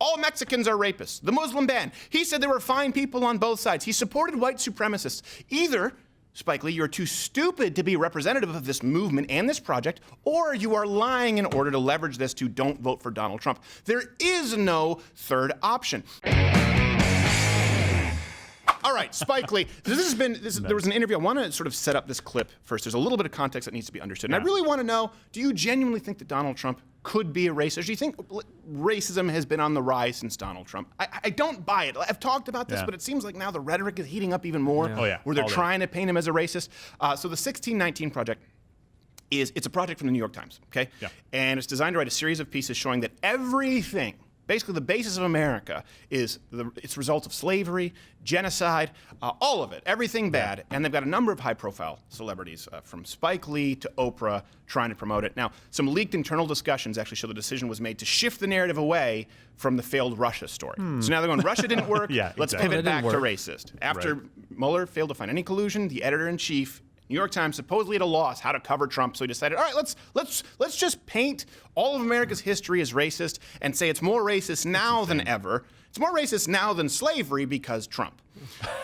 all Mexicans are rapists. The Muslim ban. He said there were fine people on both sides. He supported white supremacists. Either, Spike Lee, you're too stupid to be representative of this movement and this project, or you are lying in order to leverage this to don't vote for Donald Trump. There is no third option. All right, Spike Lee. There was an interview. I want to sort of set up this clip first. There's a little bit of context that needs to be understood. And I really want to know, do you genuinely think that Donald Trump could be a racist? Do you think racism has been on the rise since Donald Trump? I don't buy it. I've talked about this, but it seems like now the rhetoric is heating up even more, where they're trying to paint him as a racist. So the 1619 Project it's a project from the New York Times, okay? Yeah. And it's designed to write a series of pieces showing that everything, basically the basis of America, is it's results of slavery, genocide, all of it, everything bad. And they've got a number of high-profile celebrities, from Spike Lee to Oprah, trying to promote it. Now, some leaked internal discussions actually show the decision was made to shift the narrative away from the failed Russia story. So now they're going, Russia didn't work, let's pivot back to racist. After Mueller failed to find any collusion, the editor-in-chief, New York Times, supposedly at a loss how to cover Trump, so he decided, all right, let's just paint all of America's history as racist and say it's more racist now than ever. It's more racist now than slavery because Trump.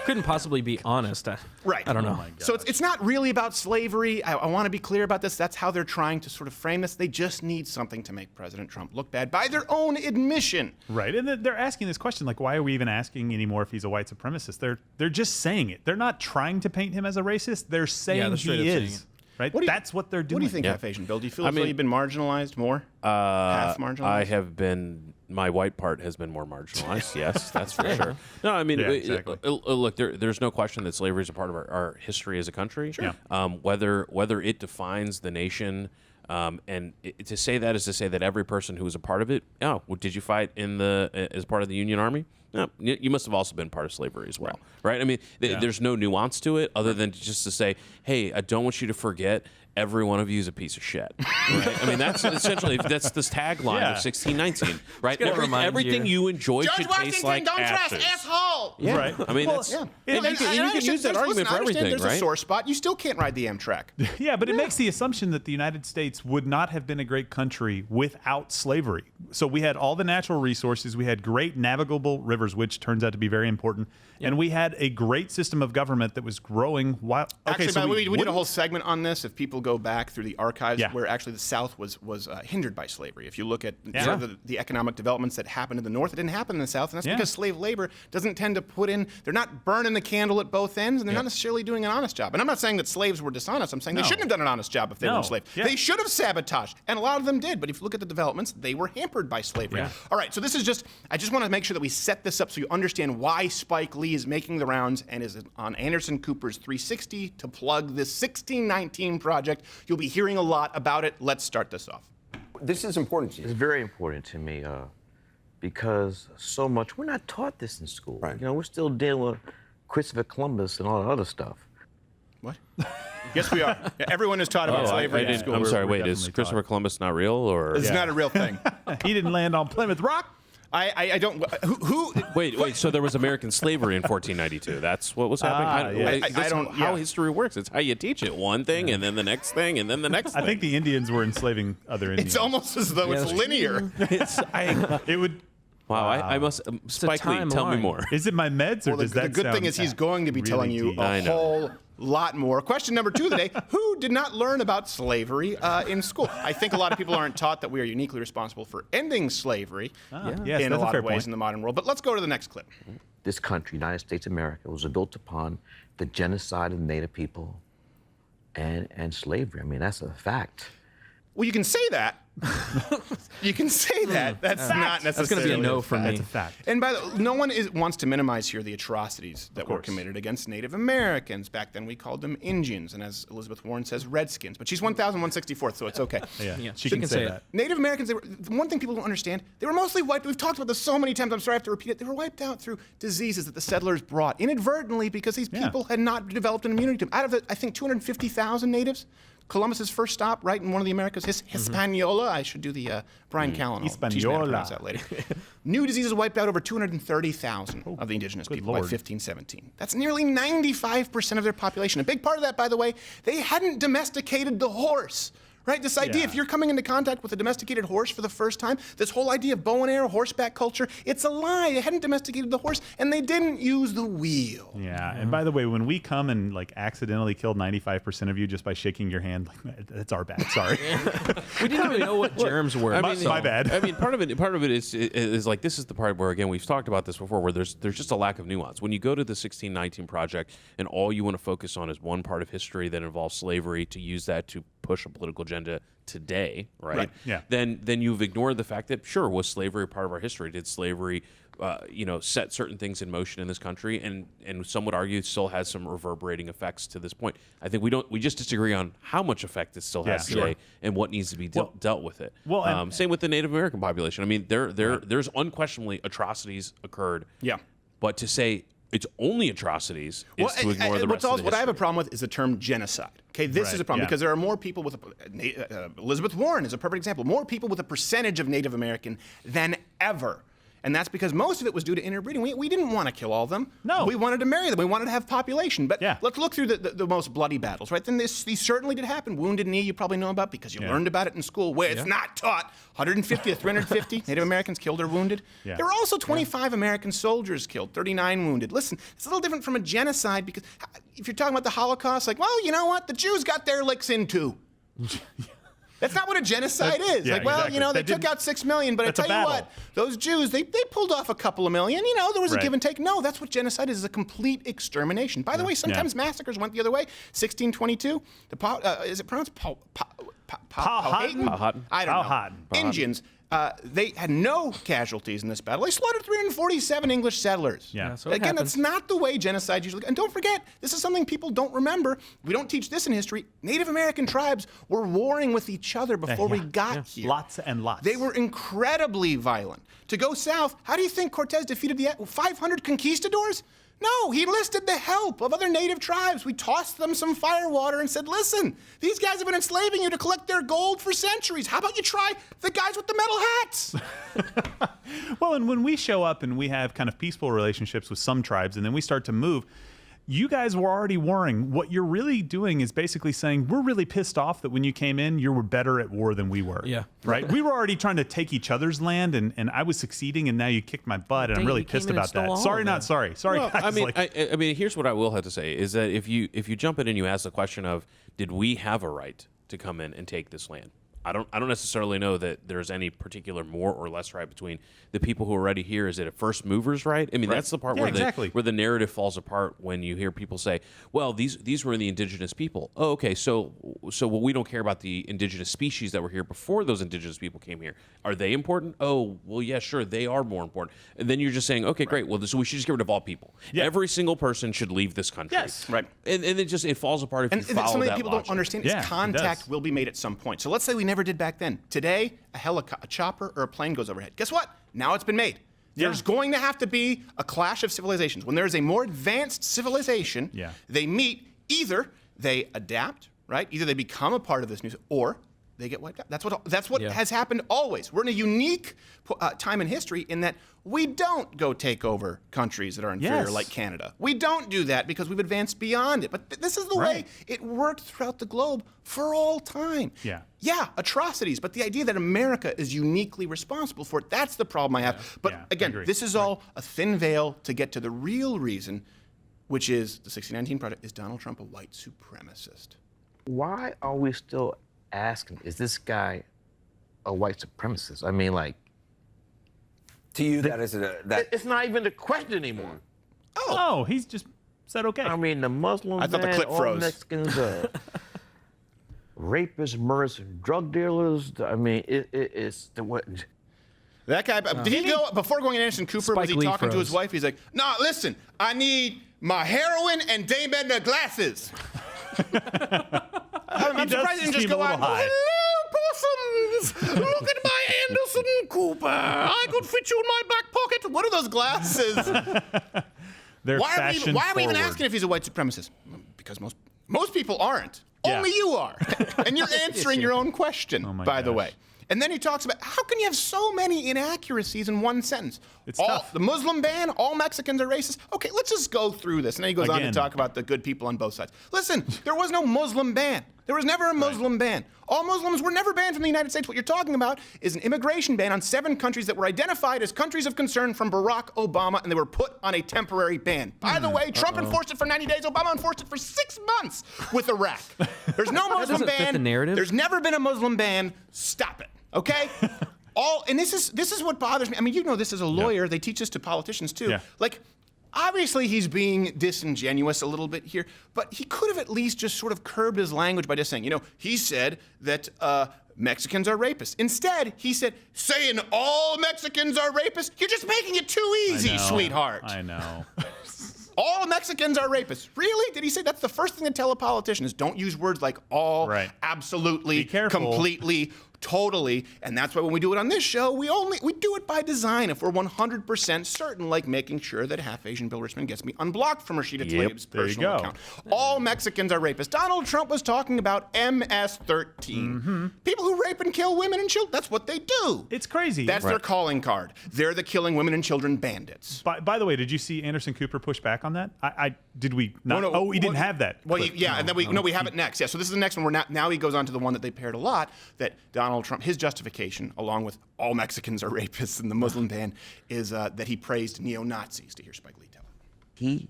Couldn't possibly be honest. Right. I don't know. So it's not really about slavery. I want to be clear about this. That's how they're trying to sort of frame this. They just need something to make President Trump look bad by their own admission. Right. And they're asking this question, like, why are we even asking anymore if he's a white supremacist? They're just saying it. They're not trying to paint him as a racist. They're saying he is. Right? That's what they're doing. What do you think, half Asian Bill? Do you feel as though you've been marginalized more? Half marginalized? I have been. My white part has been more marginalized. Yes, that's for sure. No, I mean, exactly. Look, there's no question that slavery is a part of our history as a country. Sure. Whether it defines the nation, and to say that is to say that every person who was a part of it. Oh, well, did you fight as part of the Union Army? No, you must have also been part of slavery as well, right? I mean, there's no nuance to it other than just to say, hey, I don't want you to forget every one of you is a piece of shit. Right? I mean, that's essentially this tagline of 1619, right? Everything you enjoy should taste like don't ashes. trust, asshole. Yeah. Right. I mean, you can use that argument for everything, there's right? a sore spot. You still can't ride the Amtrak. Yeah, but it makes the assumption that the United States would not have been a great country without slavery. So we had all the natural resources. We had great navigable rivers, which turns out to be very important. Yeah. And we had a great system of government that was growing. Actually, by the way, we did a whole segment on this. If people go back through the archives, where actually the South was hindered by slavery. If you look at sort of the economic developments that happened in the North, it didn't happen in the South. And that's because slave labor doesn't tend to they're not burning the candle at both ends, and they're not necessarily doing an honest job. And I'm not saying that slaves were dishonest. I'm saying they shouldn't have done an honest job if they were enslaved. Yeah. They should have sabotaged, and a lot of them did. But if you look at the developments, they were hampered by slavery. Yeah. All right, so I just want to make sure that we set this up so you understand why Spike Lee is making the rounds and is on Anderson Cooper's 360 to plug this 1619 project. You'll be hearing a lot about it. Let's start this off. This is important to you. It's very important to me because so much, we're not taught this in school. Right. You know, we're still dealing with Christopher Columbus and all that other stuff. What? Yes, we are. Yeah, everyone is taught about slavery in school. I'm sorry, wait, is Christopher Columbus not real? Or It's not a real thing. He didn't land on Plymouth Rock. I don't. Who? Wait. So there was American slavery in 1492. That's what was happening. I don't. How history works. It's how you teach it. One thing, and then the next thing, and then the next. I think the Indians were enslaving other Indians. It's almost as though it's linear. It would. Wow, I must. Spike Lee, tell me more. Is it my meds, or does that the good thing is he's going to be telling you a whole lot more. Question number 2 today: who did not learn about slavery in school? I think a lot of people aren't taught that we are uniquely responsible for ending slavery in a lot of ways in the modern world. But let's go to the next clip. This country, United States of America, was built upon the genocide of Native people and slavery. I mean, that's a fact. Well, you can say that. You can say that. That's not necessarily. That's going to be a no from me. That's a fact. And by the no one wants to minimize here the atrocities that were committed against Native Americans. Back then we called them Indians, and as Elizabeth Warren says, Redskins. But she's 1,164th, so it's okay. Yeah, she can say that. Native Americans, the one thing people don't understand, they were mostly wiped. We've talked about this so many times, I'm sorry I have to repeat it. They were wiped out through diseases that the settlers brought inadvertently because these people had not developed an immunity to them. Out of the, I think, 250,000 natives, Columbus's first stop, right in one of the Americas, Hispaniola. I should do the Brian Callen. Hispaniola. That later. New diseases wiped out over 230,000 of the indigenous people by 1517. That's nearly 95% of their population. A big part of that, by the way, they hadn't domesticated the horse. Right? This idea, Yeah. if you're coming into contact with a domesticated horse for the first time, this whole idea of bow and arrow, horseback culture, it's a lie. They hadn't domesticated the horse, and they didn't use the wheel. Yeah, and by the way, when we come and like accidentally killed 95% of you just by shaking your hand, like that's our bad. Sorry. We didn't even know what germs were. My bad. I mean, part of it is like, this is the part where, again, we've talked about this before, where there's just a lack of nuance. When you go to the 1619 Project and all you want to focus on is one part of history that involves slavery, to use that to push a political agenda today, right? Yeah. Then you've ignored the fact that, sure, was slavery part of our history? Did slavery set certain things in motion in this country, and some would argue still has some reverberating effects to this point. I think we just disagree on how much effect it still has today and what needs to be dealt with it. Well, same with the Native American population. I mean, there's unquestionably atrocities occurred. Yeah. But to say it's only atrocities is to ignore the rest of the what I have a history. problem with is the term genocide. Okay, this is a problem because there are more people with Elizabeth Warren is a perfect example. More people with a percentage of Native American than ever. And that's because most of it was due to interbreeding. We didn't want to kill all of them. No. We wanted to marry them. We wanted to have population. But Yeah. let's look through the most bloody battles, right? Then these certainly did happen. Wounded Knee, you probably know about because you learned about it in school, where it's not taught. 150 to 350 Native Americans killed or wounded. Yeah. There were also 25 American soldiers killed, 39 wounded. Listen, it's a little different from a genocide because if you're talking about the Holocaust, like, well, you know what? The Jews got their licks in too. That's not what a genocide is. Yeah, Like, well, exactly. you know, they That took out 6 million, but I that's a tell you battle. what, those Jews, they pulled off a couple of million. You know, there was a Right. give and take. No, that's what genocide is a complete extermination. By the way, sometimes massacres went the other way. 1622, is it pronounced Powhatan? Powhatan. I don't know. Powhatan. Indians, they had no casualties in this battle. They slaughtered 347 English settlers. Yeah. So it Again, happens. that's not the way genocide usually. And don't forget, this is something people don't remember. We don't teach this in history. Native American tribes were warring with each other before we got here. Lots and lots. They were incredibly violent. To go south, how do you think Cortez defeated the 500 conquistadors? No, he enlisted the help of other native tribes. We tossed them some firewater and said, listen, these guys have been enslaving you to collect their gold for centuries. How about you try the guys with the metal hats? Well, and when we show up and we have kind of peaceful relationships with some tribes, and then we start to move, you guys were already warring. What you're really doing is basically saying, we're really pissed off that when you came in, you were better at war than we were. Yeah. Right? We were already trying to take each other's land, and I was succeeding, and now you kicked my butt, and Dang I'm it, really you came pissed in and about stole that. all Sorry, of not it. sorry. Sorry, Well, guys. I mean, Like- I mean, here's what I will have to say is that if you jump in and you ask the question of, did we have a right to come in and take this land? I don't necessarily know that there's any particular more or less right between the people who are already here. Is it a first mover's right? I mean, that's the part Yeah, exactly. where the narrative falls apart when you hear people say, well, these were the indigenous people. Oh, okay, so well, we don't care about the indigenous species that were here before those indigenous people came here. Are they important? Oh, well, yeah, sure, they are more important. And then you're just saying, okay, great, well, so we should just get rid of all people. Yeah. Every single person should leave this country. Yes. Right. And it falls apart if And you it's follow something that that people logic. don't understand Yeah, is it contact does. will be made at some point. So let's say we never did back then. Today, a chopper or a plane goes overhead. Guess what? Now it's been made. There's going to have to be a clash of civilizations. When there is a more advanced civilization, they meet, either they adapt, right? Either they become a part of this new, or they get wiped out. That's what has happened always. We're in a unique time in history in that we don't go take over countries that are inferior, Yes. like Canada. We don't do that because we've advanced beyond it. But this is the way it worked throughout the globe for all time. Yeah, atrocities. But the idea that America is uniquely responsible for it, that's the problem I have. But I again, agree. this is all a thin veil to get to the real reason, which is the 1619 Project. Is Donald Trump a white supremacist? Why are we still asking, is this guy a white supremacist? I mean, like, To you, that is that. it's not even the question anymore. Oh, he's just said okay. I mean, the Muslims, I thought the man, clip all froze. Mexicans, rapists, murderers, drug dealers. I mean, it's the what? That guy, did he go, before going to Anderson Cooper, was he Spike Lee talking to his froze. wife? He's like, nah, listen, I need my heroin and Dame Edna glasses. I'm does surprised he didn't just seem go a out and little go, high. hello, possums, look at my Anderson Cooper. I could fit you in my back pocket. What are those glasses? They're Why are fashion we even forward. asking if he's a white supremacist? Because most people aren't. Yeah. Only you are. And you're answering your own question, my by the gosh. way. And then he talks about how can you have so many inaccuracies in one sentence? It's all, tough. The Muslim ban, all Mexicans are racist. Okay, let's just go through this. And then he goes on to Again. talk about the good people on both sides. Listen, there was no Muslim ban. There was never a Muslim ban. All Muslims were never banned from the United States. What you're talking about is an immigration ban on 7 countries that were identified as countries of concern from Barack Obama, and they were put on a temporary ban. By the way, Trump enforced it for 90 days. Obama enforced it for 6 months with Iraq. There's no Muslim doesn't fit ban. the narrative. There's never been a Muslim ban. Stop it, okay? And this is what bothers me. I mean, you know this as a lawyer. They teach this to politicians too. Yeah. Like, obviously he's being disingenuous a little bit here, but he could have at least just sort of curbed his language by just saying, he said that Mexicans are rapists. Instead, he said, saying all Mexicans are rapists? You're just making it too easy, sweetheart. I know. All Mexicans are rapists. Really? Did he say that's the first thing to tell a politician is don't use words like all, absolutely, Be careful. completely, totally. And that's why when we do it on this show, we do it by design if we're 100% certain, like making sure that Half Asian Bill Richmond gets me unblocked from Rashida Tlaib's There you personal go. account. All Mexicans are rapists. Donald Trump was talking about MS-13. People who rape and kill women and children, that's what they do. It's crazy. That's their calling card. They're the killing women and children bandits. By the way, did you see Anderson Cooper push back on that? Did we not? No, he didn't have that. Well, clip. and then we have it next. Yeah, so this is the next one. Now he goes on to the one that they paired a lot. That Donald Trump, his justification, along with all Mexicans are rapists and the Muslim ban, is that he praised neo-Nazis. To hear Spike Lee tell it. He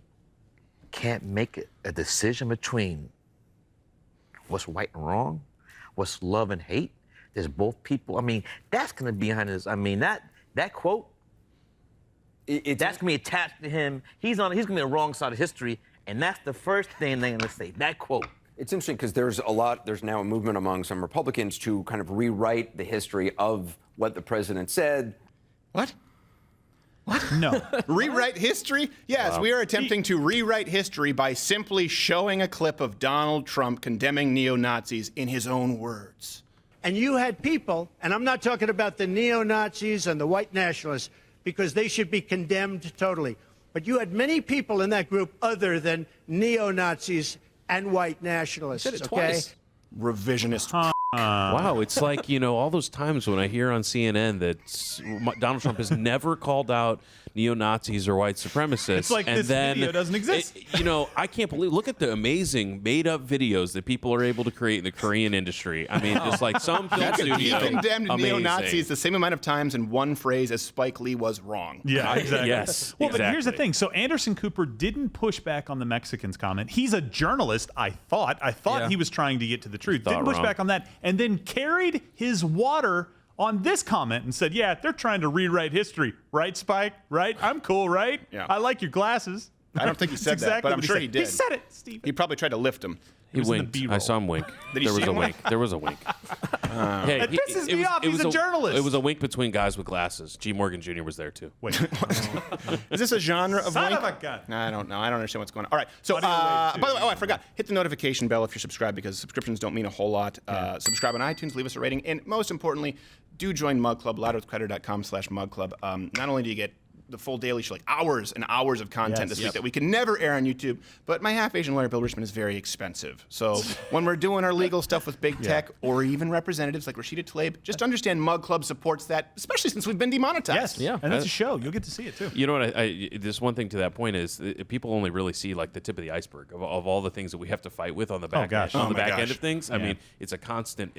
can't make a decision between what's right and wrong, what's love and hate. There's both people. I mean, that's going to be behind his. I mean, that quote. That's going to be attached to him. He's going to be on the wrong side of history, and that's the first thing they're going to say. That quote. It's interesting because there's now a movement among some Republicans to kind of rewrite the history of what the president said. What? No. Rewrite history? Yes, we are attempting to rewrite history by simply showing a clip of Donald Trump condemning neo-Nazis in his own words. And you had people, and I'm not talking about the neo-Nazis and the white nationalists, because they should be condemned totally. But you had many people in that group other than neo-Nazis and white nationalists. Said it twice. Revisionist. Wow, it's like, all those times when I hear on CNN that Donald Trump has never called out neo-Nazis or white supremacists. It's like and this then, video doesn't exist. I can't believe, look at the amazing made-up videos that people are able to create in the Korean industry. I mean, just like some film studio. He condemned amazing. neo-Nazis the same amount of times in one phrase as Spike Lee was wrong. Yeah, exactly. Yes, Well, but here's the exactly. thing. So Anderson Cooper didn't push back on the Mexicans comment. He's a journalist, I thought. Yeah. He was trying to get to the truth. Thought Didn't push wrong. back on that. And then carried his water on this comment and said, yeah, they're trying to rewrite history. Right, Spike? Right? I'm cool, right? Yeah. I like your glasses. I don't think he said That's that, but I'm what sure said. he did. He said it, Steve. He probably tried to lift him. He was in the winked. B-roll. I saw him wink. Did he There was see a him wink. There was a wink. Hey, It pisses me off. He's a journalist. It was a wink between guys with glasses. G. Morgan Jr. was there too. Wait. Is this a genre of Son wink? of a gun. I don't know. I don't understand what's going on. All right. So, Audio wave, by too. the way, I forgot. Hit the notification bell if you're subscribed because subscriptions don't mean a whole lot. Subscribe on iTunes, leave us a rating, and most importantly, do join Mug Club, louderwithcreditor.com/Mug Club. Not only do you get the full daily show, like hours and hours of content this week that we can never air on YouTube. But my half Asian lawyer, Bill Richmond, is very expensive. So when we're doing our legal stuff with big tech or even representatives like Rashida Tlaib, just understand Mug Club supports that, especially since we've been demonetized. Yes. And that's a show. You'll get to see it, too. You know what? There's one thing to that point is people only really see like the tip of the iceberg of all the things that we have to fight with on the back gosh. end, on Oh the my back gosh. end of things. I mean, it's a constant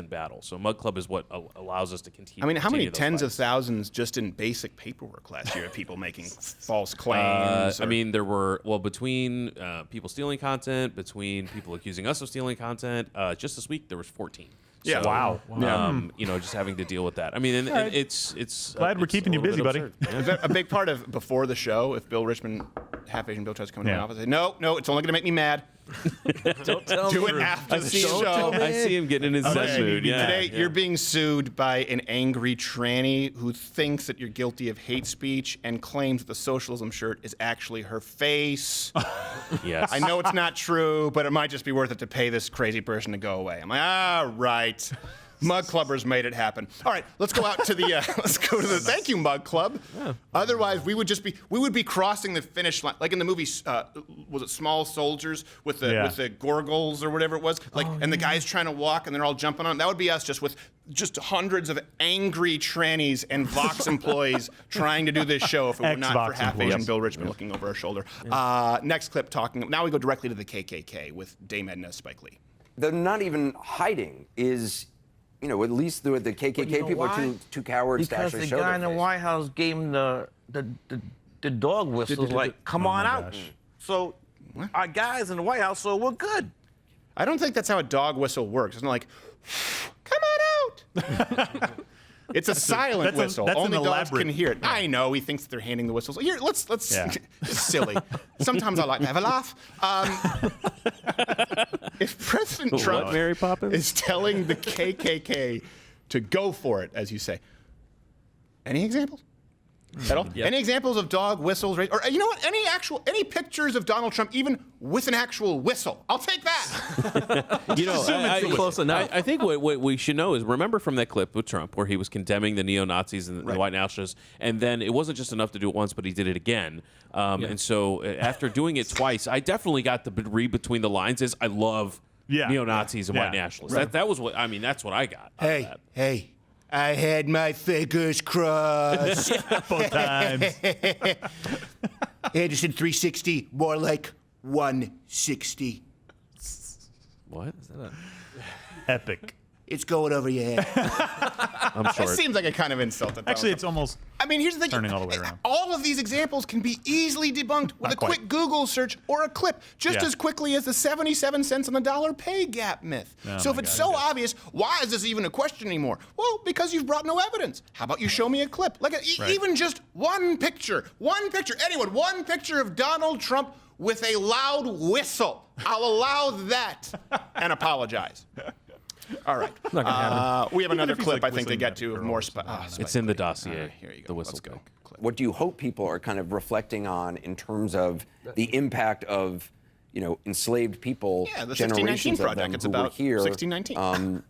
battle. So Mug Club is what allows us to continue. I mean, how many continue those tens of fights. thousands just in basic paperwork last year of people making false claims? I mean, there were between people stealing content, between people accusing us of stealing content. Just this week there was 14. Yeah. So, Wow. just having to deal with that. I mean, and it's Glad we're it's keeping a you little busy, bit buddy. absurd. a big part of before the show, if Bill Richmond, half Asian Bill tries to come into my office, I say, no, it's only going to make me mad. Don't tell Do me. it after the Don't show. I see him getting in his Okay. zen mood. Yeah, Today, yeah. you're being sued by an angry tranny who thinks that you're guilty of hate speech and claims that the socialism shirt is actually her face. Yes. I know it's not true, but it might just be worth it to pay this crazy person to go away. I'm like, all right. Mug Clubbers made it happen. All right, let's go out to the. Let's go to the. Thank you, Mug Club. Yeah. Otherwise, we would be crossing the finish line, like in the movie. Was it Small Soldiers with the Gorgles or whatever it was? Like, and the guy's trying to walk, and they're all jumping on. That would be us, just hundreds of angry trannies and Vox employees trying to do this show if it were not for Ex-Vox half employees. Asian Bill Richmond looking over our shoulder. Next clip talking. Now we go directly to the KKK with Dame Edna Spike Lee. they're not even hiding is, at least the KKK people are too cowards to actually show Because the guy their in the face. White House gave him the dog whistles, like, come on out. gosh. So our guys in the White House, so we're good. I don't think that's how a dog whistle works. It's not like, come on out. It's a silent whistle. that's an Only dogs elaborate- can hear it. I know he thinks that they're handing the whistles. Here, let's. It's silly. Sometimes I like to have a laugh. If President Trump Mary Poppins? is telling the KKK to go for it, as you say, any examples? At all? Any examples of dog whistles? Or you know what? Any pictures of Donald Trump, even with an actual whistle? I'll take that. Close enough. I think what we should know is, remember from that clip with Trump where he was condemning the neo-Nazis and the white nationalists, and then it wasn't just enough to do it once, but he did it again. And so after doing it twice, I definitely got the read between the lines is, I love neo-Nazis and white nationalists. That was what, that's what I got. out of that. Hey. I had my fingers crossed. Both times. Anderson 360, more like 160. What? Epic. It's going over your head. I'm That short. seems like a kind of insult. to Donald Actually, Trump. it's almost. I mean, here's the thing. turning all the way around. All of these examples can be easily debunked with Not a quite. quick Google search or a clip, just Yeah. as quickly as the 77 cents on the dollar pay gap myth. So if my it's God, so obvious, why is this even a question anymore? Well, because you've brought no evidence. How about you show me a clip? Like even just one picture. Anyone, one picture of Donald Trump with a loud whistle. I'll allow that and apologize. All right. Not gonna happen. We have another if he's, clip, like, I think, to whistling get at to a of girl more or something. It's in the dossier. All right, here you go. The whistle Let's go. clip. What do you hope people are kind of reflecting on in terms of the impact of, enslaved people, Yeah, the generations 1619 of them project. It's who about were here, 1619.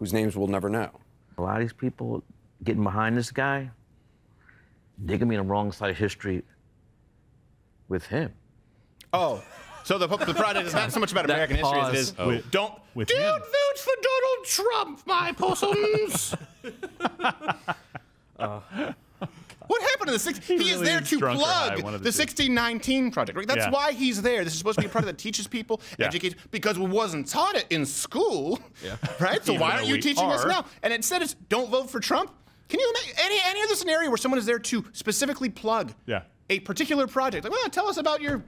whose names we'll never know? A lot of these people getting behind this guy, they're gonna be on the wrong side of history with him. Oh, so the project is not so much about American history as it is. pause. Don't With don't him. vote for Donald Trump, my possums. What happened to the six? He is really there is to drunk or high, plug one the of the two. 1619 project. Right? That's Yeah. why he's there. This is supposed to be a project that teaches people, educates, because we wasn't taught it in school. Right? So Even why though aren't you we teaching us are. now? And instead it's don't vote for Trump. Can you imagine any other scenario where someone is there to specifically plug a particular project? Like, well, tell us about your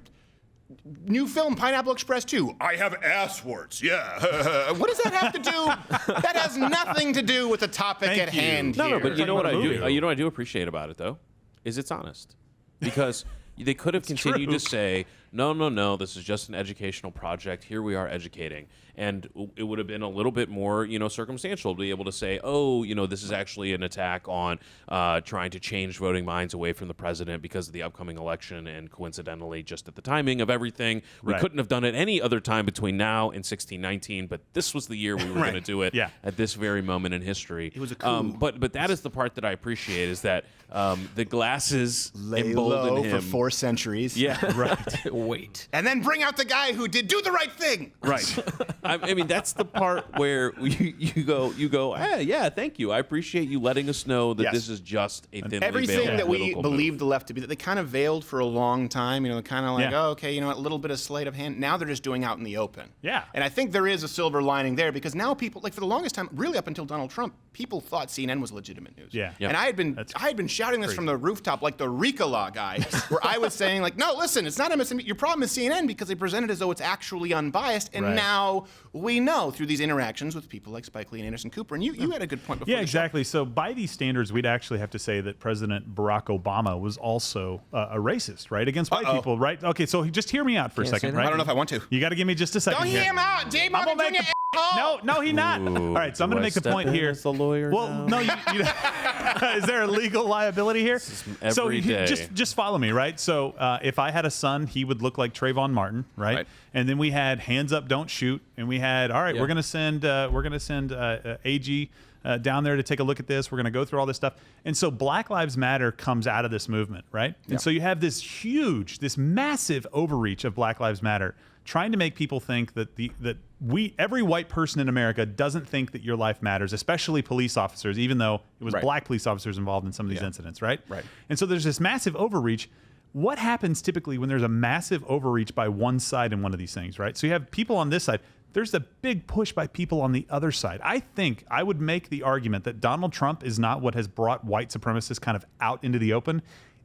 new film, Pineapple Express 2. I have ass warts. Yeah. What does that have to do? That has nothing to do with the topic Thank at you. hand No, here. but you know what I about a do? movie. You know what I do appreciate about it, though, is it's honest. Because they could have continued to say, no, this is just an educational project. Here we are educating. And it would have been a little bit more, circumstantial to be able to say, this is actually an attack on trying to change voting minds away from the president because of the upcoming election, and coincidentally, just at the timing of everything. We Right. couldn't have done it any other time between now and 1619, but this was the year we were going to do it Yeah. at this very moment in history. It was a coup. But that is the part that I appreciate, is that the glasses Lay embolden low him. for 4 centuries. Yeah, Right. Wait. And then bring out the guy who did do the right thing. right. I mean, that's the part where you go. Hey, yeah, thank you. I appreciate you letting us know that Yes. this is just a thinly Everything veiled that we political believed move. the left to be, that they kind of veiled for a long time, kind of like, Yeah. oh, okay, a little bit of sleight of hand. Now they're just doing out in the open. Yeah. And I think there is a silver lining there, because now people, like, for the longest time, really up until Donald Trump, people thought CNN was legitimate news. Yeah. And I had been shouting this from the rooftop, like the Rika Law guy, where I was saying, like, no, listen, it's not MSNBC. Your problem is CNN, because they present it as though it's actually unbiased. And Right. now we know through these interactions with people like Spike Lee and Anderson Cooper. And you had a good point before. Yeah, the show. exactly. So by these standards, we'd actually have to say that President Barack Obama was also a racist, right? Against white people, right? Okay, so just hear me out for a Can't second, say that. right? I don't know if I want to. You got to give me just a second. Don't hear him out, Dave I'm Martin gonna make Jr. the No, he not. All right, so I'm going to do I make the step point in here. as the lawyer Well, now? no, is there a legal liability here? So every day. just follow me, right? So if I had a son, he would look like Trayvon Martin, right? Right. And then we had Hands Up, Don't Shoot, and we had we're going to send AG down there to take a look at this. We're going to go through all this stuff. And so Black Lives Matter comes out of this movement, right? And so you have this massive overreach of Black Lives Matter, trying to make people think that every white person in America doesn't think that your life matters, especially police officers, even though it was Right. black police officers involved in some of these incidents, right? Right. And so there's this massive overreach. what happens typically when there's a massive overreach by one side in one of these things, right? So you have people on this side. There's a big push by people on the other side. I think I would make the argument that Donald Trump is not what has brought white supremacists kind of out into the open.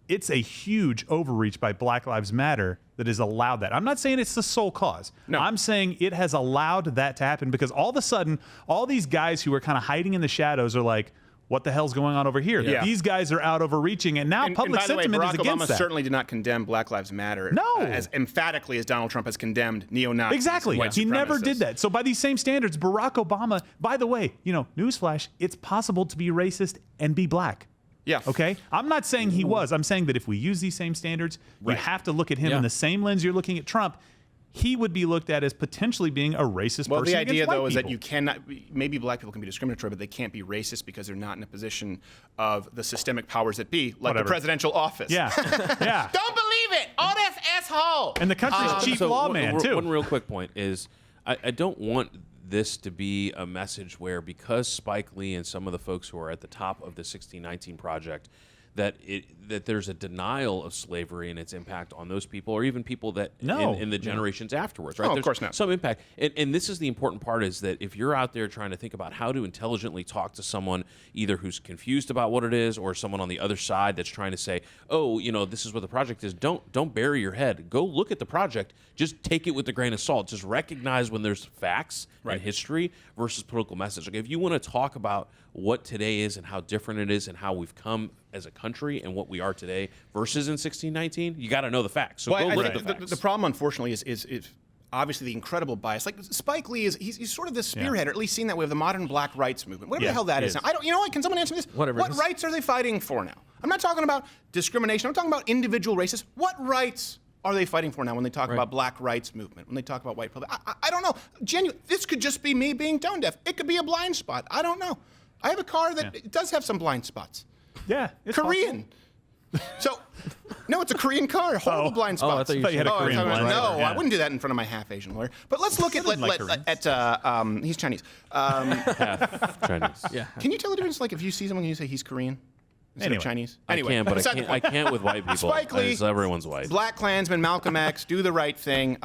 It's a huge overreach by Black Lives Matter that has allowed that. I'm not saying it's the sole cause. No. I'm saying it has allowed that to happen because all of a sudden, all these guys who are kind of hiding in the shadows are like, what the hell's going on over here? Yeah. These guys are out overreaching, and now public by the way, sentiment Barack is against Obama that. certainly did not condemn Black Lives Matter No. as emphatically as Donald Trump has condemned neo-Nazis. Exactly. and white He never supremacists. did that. So by these same standards, Barack Obama, by the way, newsflash, it's possible to be racist and be black. Yeah. Okay? I'm not saying he was. I'm saying that if we use these same standards, you have to look at him in the same lens you're looking at Trump. He would be looked at as potentially being a racist Well, person the idea, against white though, is that people. you cannot. Maybe black people can be discriminatory, but they can't be racist because they're not in a position of the systemic powers that be, like Whatever. the presidential office. Yeah. Yeah. Don't believe it. Oh, that's asshole. And the country's chief lawman, too. One real quick point is I don't want this to be a message where because Spike Lee and some of the folks who are at the top of the 1619 Project that there's a denial of slavery and its impact on those people, or even people that in the generations afterwards. Right? Oh, of There's course not. some impact, and this is the important part: is that if you're out there trying to think about how to intelligently talk to someone, either who's confused about what it is, or someone on the other side that's trying to say, "Oh, this is what the project is." Don't bury your head. Go look at the project. Just take it with a grain of salt. Just recognize when there's facts and history versus political message. Like if you want to talk about what today is and how different it is and how we've come as a country and what we are today versus in 1619, you got to know the facts. So Well, go I look think at the facts. the problem, unfortunately, is obviously the incredible bias. Like Spike Lee he's sort of the spearhead, or at least seen that way, of the modern black rights movement. Whatever the hell that is. Now, I don't. You know what? Can someone answer me this? Whatever What it is. rights are they fighting for now? I'm not talking about discrimination. I'm talking about individual races. What rights are they fighting for now when they talk about black rights movement? When they talk about white public? I don't know. This could just be me being tone deaf. It could be a blind spot. I don't know. I have a car that it does have some blind spots. Yeah. It's Korean. So, no, it's a Korean car. Horrible blind spots. I thought you had a Korean I'm talking blind about- spot. No, Yeah. I wouldn't do that in front of my half Asian lawyer. But let's look at he's Chinese. Chinese. Yeah. Can you tell the difference? Like if you see someone and you say he's Korean instead Anyway. of Chinese. I can, but beside the I point. can't with white people. Spike Lee, Everyone's white. Black Klansman, Malcolm X, do the right thing.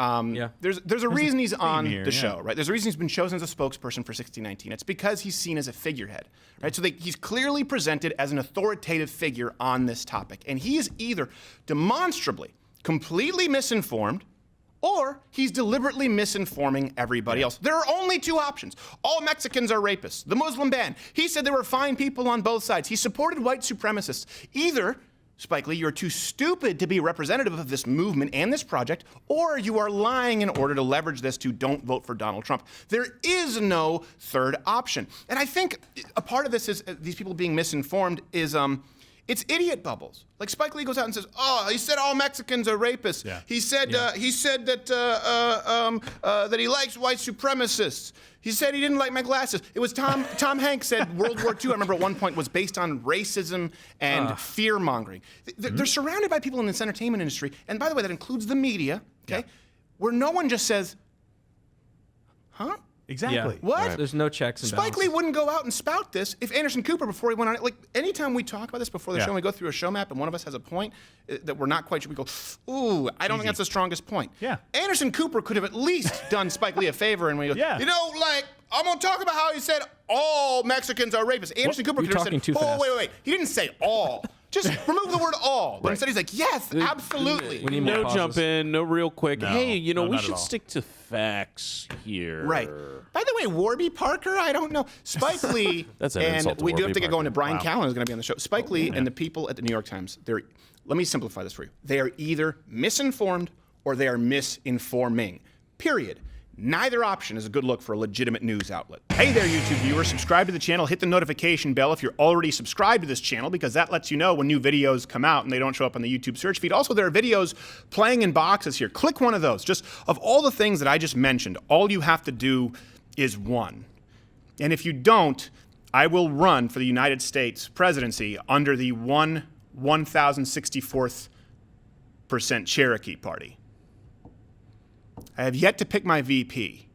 There's a reason he's on here, the yeah. show, right? There's a reason he's been chosen as a spokesperson for 1619. It's because he's seen as a figurehead, right? So he's clearly presented as an authoritative figure on this topic, and he is either demonstrably completely misinformed, or he's deliberately misinforming everybody else. There are only two options. All Mexicans are rapists. The Muslim ban. He said there were fine people on both sides. He supported white supremacists. Either, Spike Lee, you're too stupid to be representative of this movement and this project, or you are lying in order to leverage this to don't vote for Donald Trump. There is no third option. And I think a part of this is these people being misinformed is it's idiot bubbles. Like Spike Lee goes out and says, "Oh, he said all Mexicans are rapists. Yeah. He said that he likes white supremacists. He said he didn't like my glasses." It was Tom Hanks said World War II. I remember at one point was based on racism and fear mongering. They're surrounded by people in this entertainment industry, and by the way, that includes the media. Okay, where no one just says, "Huh." Exactly. Yeah. What? There's no checks and Spike balances. Lee wouldn't go out and spout this if Anderson Cooper, before he went on it, like anytime we talk about this before the show, and we go through a show map and one of us has a point that we're not quite sure, we go, "Ooh, I don't think that's the strongest point." Yeah. Anderson Cooper could have at least done Spike Lee a favor and we go, Yeah. I'm going to talk about how he said all Mexicans are rapists. Anderson Cooper You're could have talking said, too fast. wait. He didn't say all. Just remove the word all. But instead he's like, yes, absolutely. We need more No pauses. jump in, no real quick. Hey, no, we not at should all. stick to facts here. Right. By the way, Warby Parker, I don't know. Spike Lee, That's an and insult to we do have Warby to get going to Parker. Brian Callen, who's going to be on the show. Spike Lee and the people at the New York Times, let me simplify this for you. They are either misinformed or they are misinforming, period. Neither option is a good look for a legitimate news outlet. Hey there, YouTube viewers. Subscribe to the channel. Hit the notification bell if you're already subscribed to this channel, because that lets you know when new videos come out and they don't show up on the YouTube search feed. Also, there are videos playing in boxes here. Click one of those. Just of all the things that I just mentioned, all you have to do is one. And if you don't, I will run for the United States presidency under the 1064th percent Cherokee Party. I have yet to pick my VP,